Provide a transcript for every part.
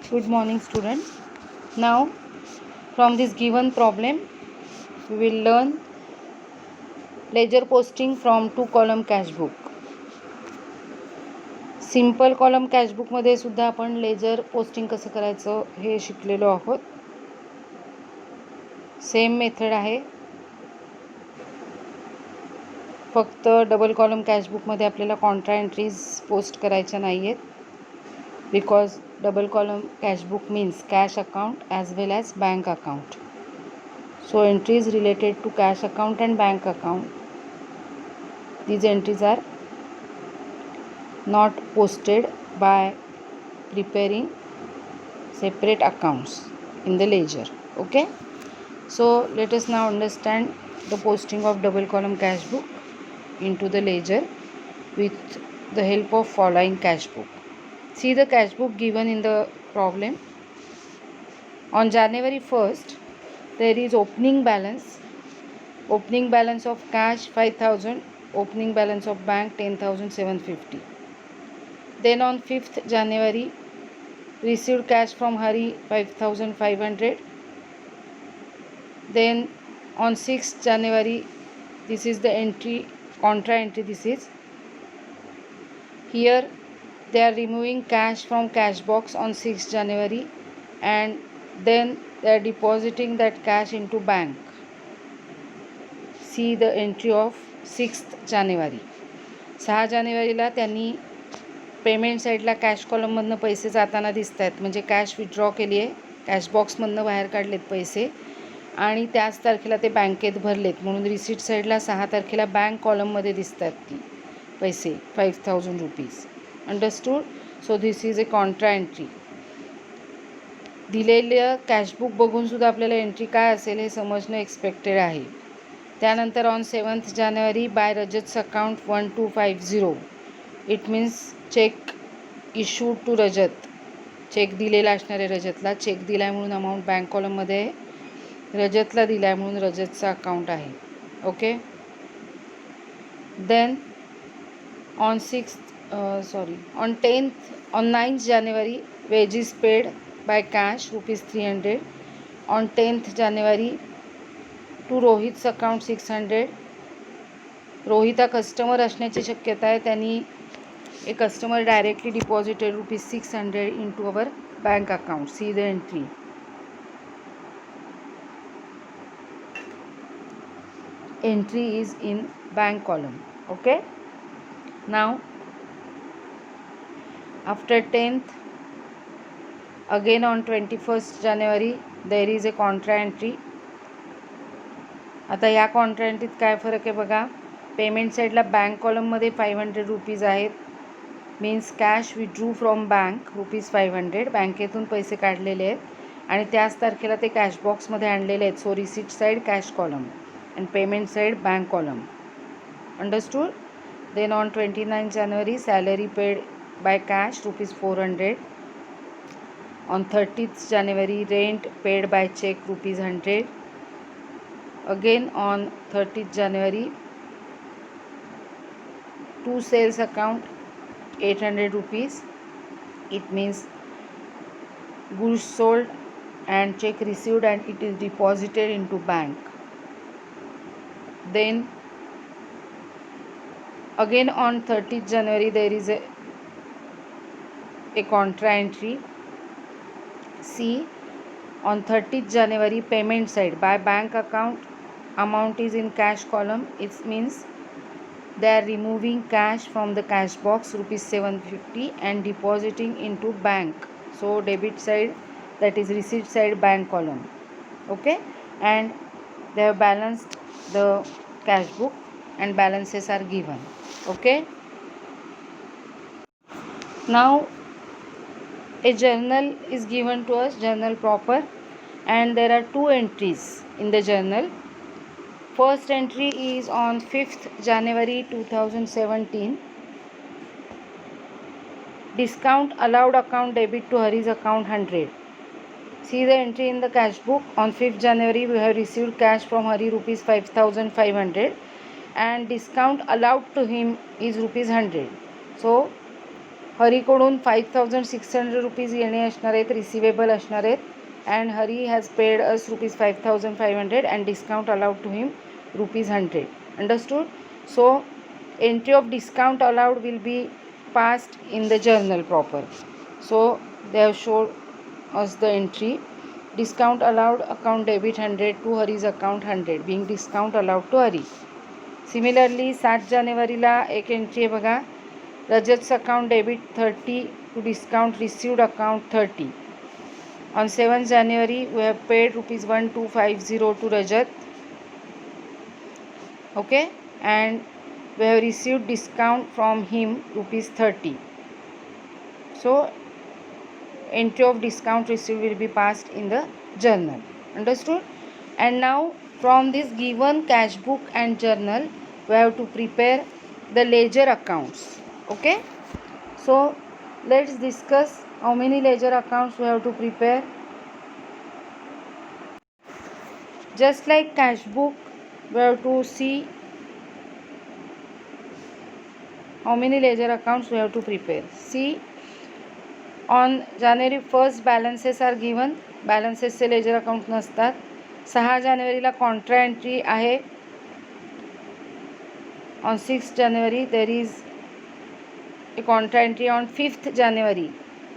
Good morning, students. Now, from this given problem, we will learn ledger posting from 2 column cash book. Simple column cash बुकमध्ये सुद्धा आपण ledger posting कसं करायचं हे शिकलेलो आहोत. Same method आहे, फक्त डबल कॉलम कॅश बुकमध्ये आपल्याला कॉन्ट्रा एंट्रीज पोस्ट करायच्या नाही आहेत. Because double column cash book means cash account as well as bank account. So entries related to cash account and bank account, these entries are not posted by preparing separate accounts in the ledger. Okay, so let us now understand the posting of double column cash book into the ledger with the help of following cash book. See the cash book given in the problem. On January 1st, there is opening balance of cash 5,000, opening balance of bank 10,750. Then on 5th January, received cash from Hari 5,500. Then on 6th January, this is the entry, contra entry. This is here they are removing cash from cash box on 6th January and then they are depositing that cash into bank. See the entry of 6th January. 6 जानेवारीला त्यांनी payment साईडला cash कॉलममधनं पैसे जाताना दिसत आहेत, म्हणजे cash withdraw केली आहे, कॅश बॉक्समधनं बाहेर काढलेत पैसे आणि त्याच तारखेला ते बँकेत भरलेत, म्हणून रिसीट साईडला 6 तारखेला बँक कॉलममध्ये दिसत आहेत ती पैसे 5,000 rupees. Understood. So this is a Contra entry. दिलेलं कॅशबुक बघून सुद्धा आपल्याला एंट्री काय असेल हे समजणं एक्सपेक्टेड आहे. त्यानंतर ऑन 7th जानेवारी by Rajat's account 1250, it means cheque issued to Rajat, cheque दिलेला असणार आहे रजतला, चेक दिला आहे म्हणून अमाऊंट बँक कॉलममध्ये रजतला दिला आहे म्हणून रजतचं अकाउंट आहे. Okay. Then on on 9th January, wages paid by cash rupees 300. On 10th January, to Rohit's account 600. Rohit हा कस्टमर असण्याची शक्यता आहे, त्यांनी a customer directly deposited rupees 600 into our bank account. See the entry. Entry is in bank column. Okay. Now after 10th, again on 21st January, there is a contra entry. आता या Contra एंट्रीत काय फरक आहे बघा. Payment साईडला bank कॉलममध्ये 500 rupees आहेत, means cash withdrew from bank rupees 500, बँकेतून पैसे काढलेले आहेत आणि त्याच तारखेला ते कॅश बॉक्समध्ये आणलेले आहेत. So receipt side cash column and payment side bank column. Understood. Then on 29th January, salary paid by cash rupees 400. On 30th January, rent paid by check rupees 100. Again on 30th January, to sales account 800 rupees. It means goods sold and check received and it is deposited into bank. Then again on 30th January, there is a contra entry. See, on 30th January, payment side by bank account, amount is in cash column. It means they are removing cash from the cash box rupees 750 and depositing into bank. So debit side, that is receipt side bank column. Okay, and they have balanced the cash book and balances are given. Okay. Now a journal is given to us, journal proper, and there are 2 entries in the journal. First entry is on 5th January 2017. Discount allowed account debit to Hari's account 100. See the entry in the cash book. On 5th January, we have received cash from Hari rupees 5,500 and discount allowed to him is rupees 100. So हरीकडून 5600 rupees येणे असणार आहेत, receivable असणार आहेत. And Hari has paid us rupees 5500 and discount allowed to him rupees 100. Understood? So entry of discount allowed will be passed in the journal proper. So they have showed us the entry. Discount allowed account debit 100 to Hari's account 100 being discount allowed to Hari. Similarly 7 जानेवारीला एक entry आहे बघा, रजत's account debit 30 to discount received account 30. On 7th January we have paid rupees 1250 to Rajat. Okay, and we have received discount from him rupees 30. So entry of discount received will be passed in the journal. Understood? And now from this given cash book and journal we have to prepare the ledger accounts. Okay, so let's discuss how many ledger accounts we have to prepare. Just like cash book, we have to see how many ledger accounts we have to prepare. See, on January 1st balances are given. Balances चे ledger account नसतात. 6 जानेवारीला Contra entry आहे. On 6th January there is a contra entry. On 5th January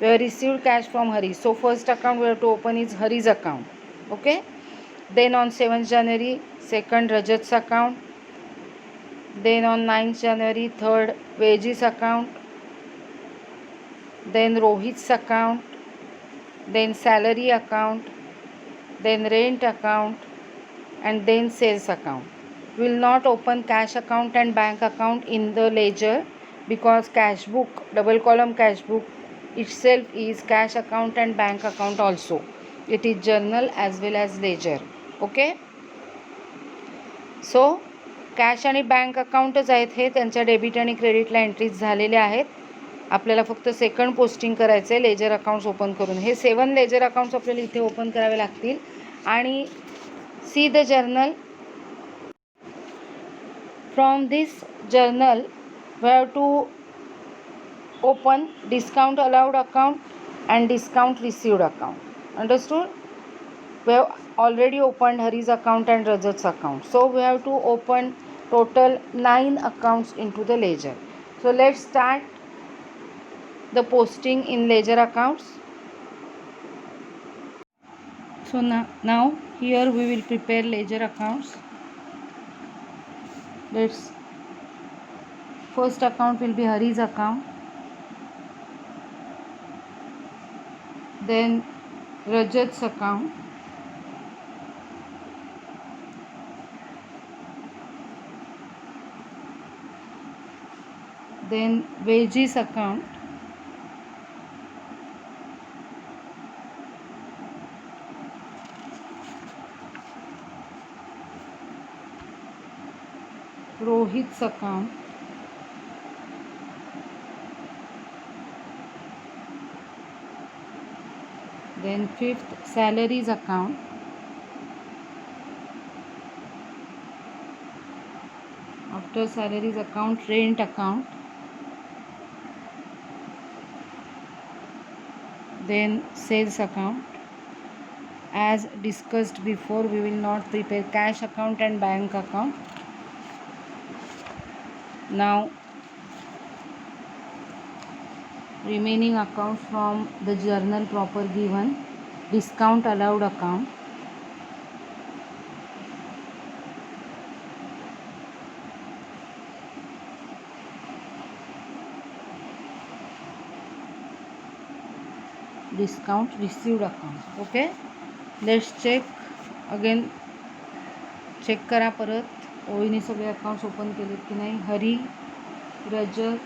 we have received cash from Hari. So first account we have to open is Hari's account. Okay. Then on 7th January second Rajat's account. Then on 9th January third Veji's account. Then Rohit's account. Then salary account. Then rent account. And then sales account. We will not open cash account and bank account in the ledger because cash book, double column cash book itself is cash account and bank account also. It is journal as well as ledger. Okay. So cash आणि bank अकाउंटच आहेत हे, त्यांच्या debit आणि क्रेडिटला entries झालेल्या आहेत. आपल्याला फक्त second posting करायचं आहे लेजर अकाउंट्स ओपन करून. हे 7 लेजर अकाउंट्स आपल्याला इथे ओपन करावे लागतील. आणि see the journal. From this journal we have to open discount allowed account and discount received account. Understood? We have already opened Hari's account and Rajat's account. So we have to open total 9 accounts into the ledger. So let's start the posting in ledger accounts. So now here we will prepare ledger accounts. First account will be Hari's account. Then Rajat's account. Then Veji's account. Rohit's account. Then 5th salaries account. After salaries account, rent account. Then sales account. As discussed before, we will not prepare cash account and bank account. Now remaining accounts from the journal proper given. Discount allowed account. Discount received account. Okay, let's check again. चेक करा परत ओळीने सगळे accounts open केलेत की नाही. Hari, Rajat,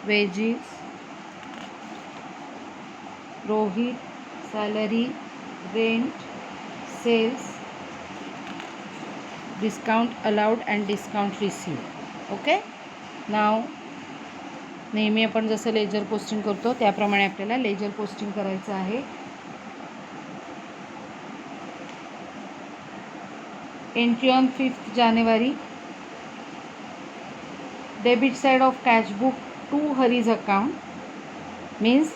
wages, Rohit, salary, rent, sales, discount allowed and discount received. Okay. नाव नेहमी आपण जसं लेजर पोस्टिंग करतो त्याप्रमाणे आपल्याला लेजर पोस्टिंग करायचं आहे. Entry on 5th January. Debit side of cash book to Hari's account. means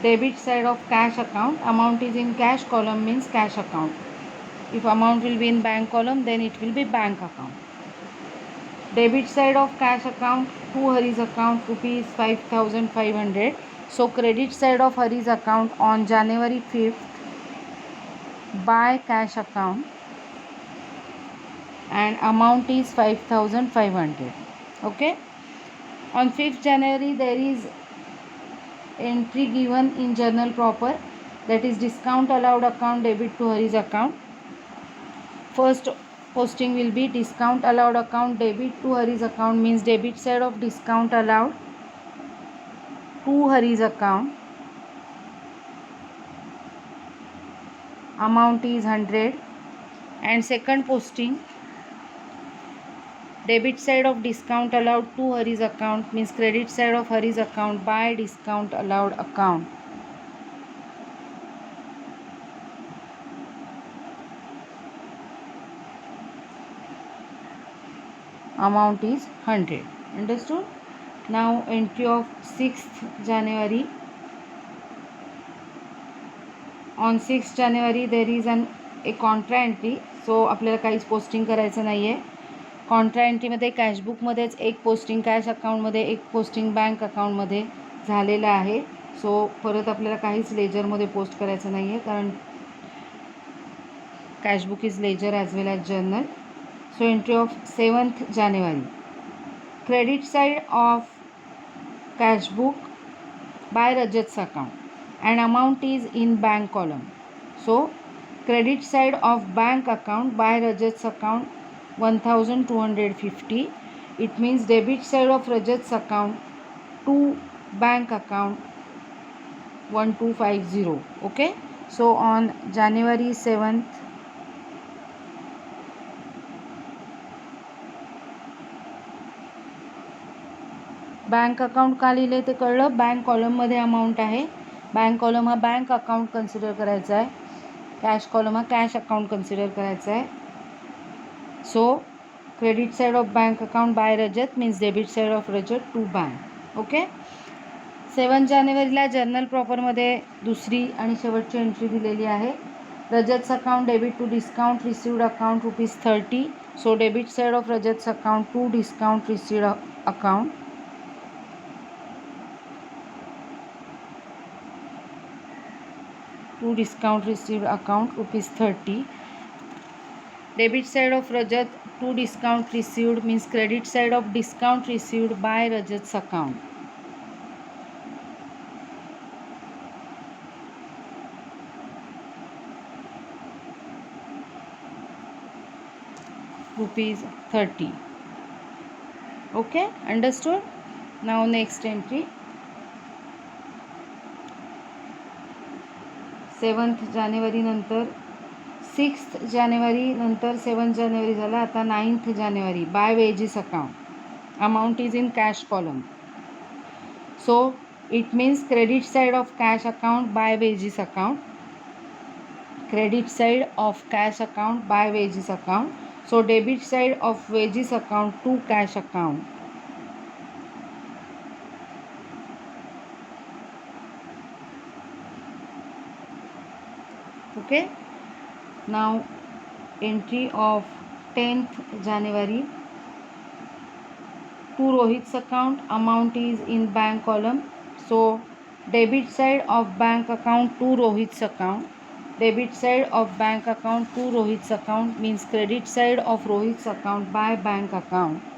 debit side of cash account. Amount is in cash column means cash account. If amount will be in bank column, then it will be bank account. Debit side of cash account, to Hari's account, rupees 5,500. So credit side of Hari's account on January 5th by cash account, and amount is 5,500. Okay. On 5th January there is entry given in journal proper, that is discount allowed account debit to Hari's account. First posting will be discount allowed account debit to Hari's account, means debit side of discount allowed to Hari's account. Amount is 100. And second posting, debit side of discount allowed to Hari's account, means credit side of Hari's account by discount allowed account. Amount is 100. Understood? Now entry of 6th January. On 6th January there is a contra entry. सो आपल्याला काहीच posting करायचं नाही आहे. Contra एंट्रीमध्ये कॅशबुकमध्येच एक posting cash अकाउंटमध्ये, एक posting bank अकाउंटमध्ये झालेलं आहे. सो परत आपल्याला काहीच लेजरमध्ये पोस्ट करायचं नाही आहे, कारण cashbook is ledger as well as journal. So entry of 7th January. Credit side of cash book by Rajat's account and amount is in bank column. So credit side of bank account by Rajat's account 1,250. It means debit side of Rajat's account to bank account 1,250. Okay. So on January 7th bank account का लिहिले ते कळलं. Bank कॉलममध्ये amount आहे. Bank column हा bank account consider करायचा आहे. Cash column हा कॅश अकाउंट कन्सिडर करायचा आहे. So credit side of bank account by Rajat means debit side of Rajat to bank. Okay. 7 जानेवारीला जर्नल प्रॉपरमध्ये दुसरी आणि शेवटची एंट्री दिलेली आहे. Rajat's account debit to discount received account ₹30. So debit side of Rajat's account to discount received account. To discount received account ₹30. Debit side of Rajat to discount received means credit side of discount received by Rajat's account. ₹30. Okay, understood? Now next entry. 7th January नंतर 6th January नंतर 7th January झाला. आता 9th January by wages account. Amount is in cash column. So it means credit side of cash account by wages account. Credit side of cash account by wages account. So debit side of wages account to cash account. Okay. Now entry of 10th January to Rohit's account. Amount is in bank column. So debit side of bank account to Rohit's account. Debit side of bank account to Rohit's account means credit side of Rohit's account by bank account.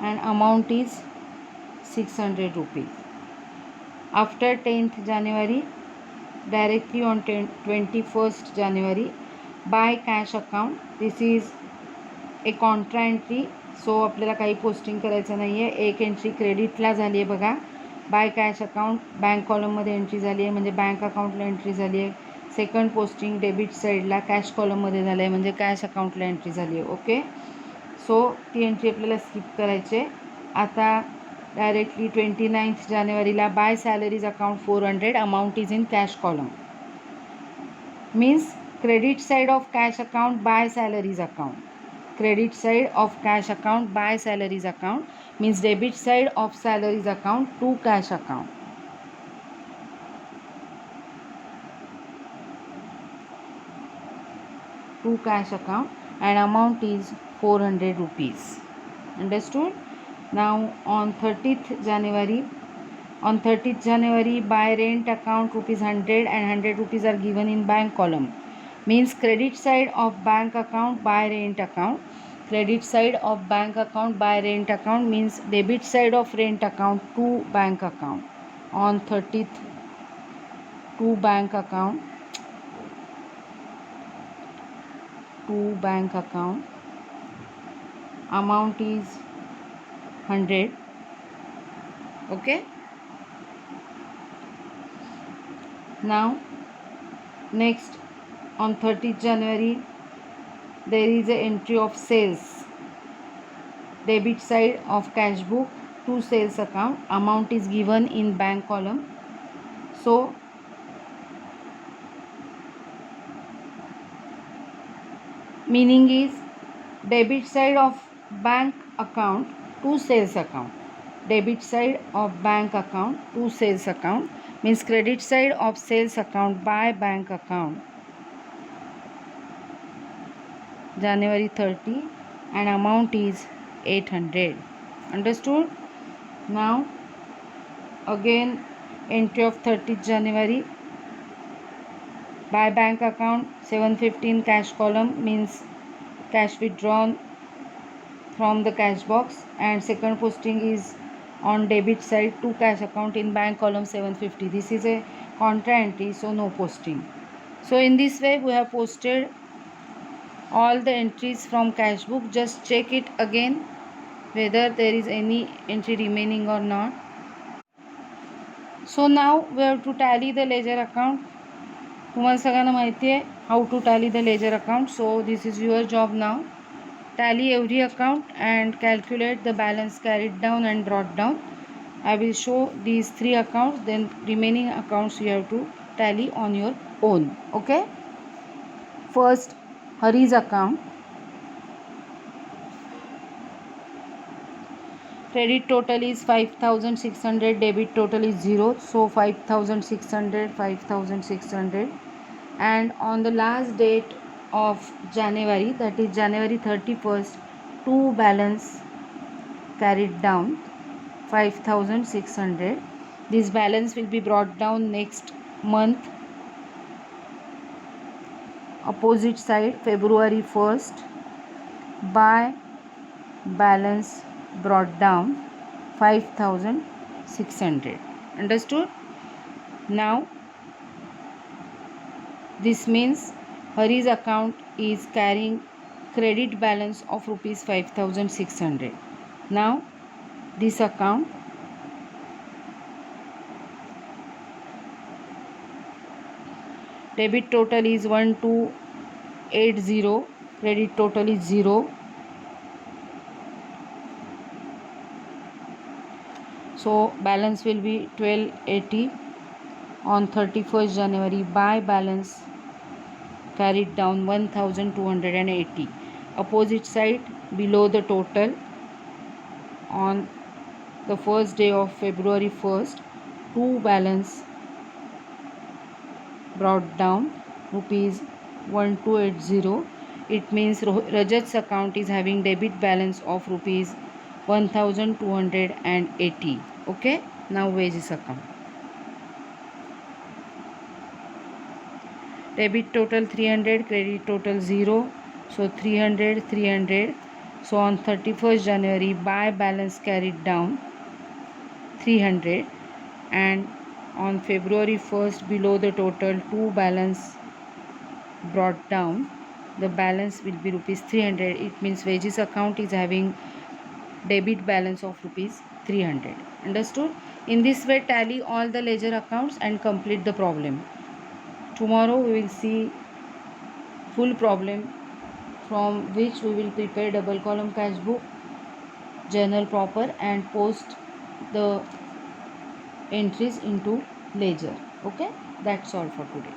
And amount is 600 rupees. After 10th January, directly on 21st January, by cash account. This is a contra entry. सो आपल्याला काही posting करायचं नाही आहे. एक entry क्रेडिटला झाली आहे बघा. By cash account bank कॉलममध्ये एंट्री झाली आहे, म्हणजे बँक अकाउंटला एंट्री झाली आहे. सेकंड पोस्टिंग डेबिट साईडला कॅश कॉलममध्ये झालं आहे, म्हणजे कॅश अकाउंटला एंट्री झाली आहे. ओके. सो ती एंट्री आपल्याला स्किप करायची आहे. आता डायरेक्टली 29th जानेवारीला by salaries account 400. Amount is in cash column. Means credit side of cash account by salaries account. credit side of cash account by salaries account, means debit side of salaries account to cash account. To cash account, and amount is 400 rupees. Understood? Now on 30th January, by rent account rupees 100 and 100 rupees are given in bank column, means credit side of bank account by rent account. Credit side of bank account by rent account means debit side of rent account to bank account. On 30th, to bank account, amount is 100. Okay. Now next, on 30th January, there is a entry of sales. Debit side of cash book to sales account, amount is given in bank column. So meaning is debit side of bank account to sales account. Debit side of bank account to sales account means credit side of sales account by bank account. January 30, and amount is 800. Understood? Now again, entry of 30th January, by bank account 715 cash column means cash withdrawn from the cash box, and second posting is on debit side to cash account in bank column 750. This is a contra entry, so no posting. So in this way we have posted all the entries from cash book. Just check it again whether there is any entry remaining or not. So now we have to tally the ledger account. तुम्हाला सगळ्यांना माहिती आहे how to tally the ledger account. So this is your job now. Tally every account and calculate the balance carried down and brought down. I will show these 3 accounts, then remaining accounts you have to tally on your own. Okay. First, Hari's account. Credit total is 5,600, debit total is 0. So 5,600. And on the last date of January, that is January 31st, to balance carried down 5,600. This balance will be brought down next month. Opposite side, February 1st, by balance brought down 5,600. Understood? Now this means Hari's account is carrying credit balance of rupees 5,600. Now this account, debit total is 1280, credit total is 0. So balance will be 1280. On 31st January, by balance carried down 1,280. Opposite side, below the total, on the first day of February 1st, to balance brought down rupees 1280. It means Rajat's account is having debit balance of rupees 1,280. Okay. Now wages account. Debit total 300, credit total 0. So 300. So on 31st January, by balance carried down 300, and on February 1st, below the total, to balance brought down, the balance will be rupees 300. It means wages account is having debit balance of rupees 300. Understood? In this way, tally all the ledger accounts and complete the problem. Tomorrow we will see full problem, from which we will prepare double column cash book, journal proper, and post the entries into ledger. Okay, that's all for today.